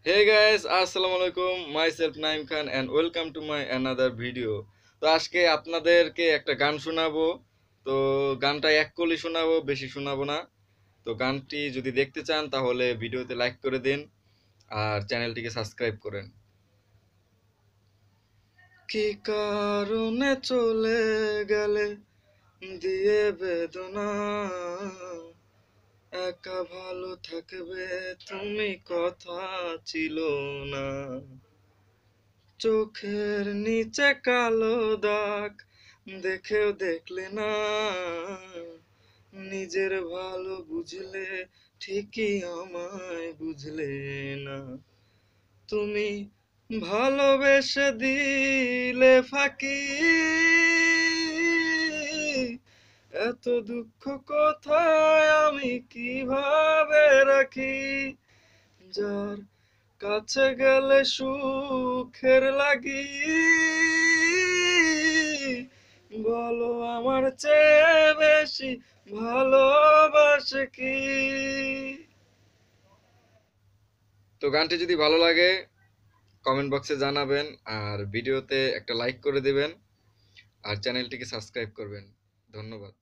Hey guys, আসসালামু আলাইকুম, myself Naim Khan and welcome to my another video. তো আজকে আপনাদেরকে একটা গান শোনাবো। তো গানটা এক কলি শোনাবো, বেশি শোনাবো না। তো গানটি যদি দেখতে চান তাহলে ভিডিওতে লাইক করে দিন আর চ্যানেলটিকে সাবস্ক্রাইব করেন। কি কারণে চলে গেলে দিয়ে বেদনা, একা ভালো থাকবে তুমি কথা ছিল না। চোখের নিচে কালো দাগ দেখেও দেখলে না, নিজের ভালো বুঝলে ঠিকই আমায় বুঝলে না। তুমি ভালোবেসে দিলে ফাঁকি, এত দুঃখ কোথায় আমি কিভাবে রাখি। যার কাছে গেলে সুখের লাগি, বলো আমার চেয়ে বেশি ভালোবাসে কি। তো গানটি যদি ভালো লাগে কমেন্ট বক্সে জানাবেন আর ভিডিওতে একটা লাইক করে দিবেন আর চ্যানেলটিকে সাবস্ক্রাইব করবেন। ধন্যবাদ।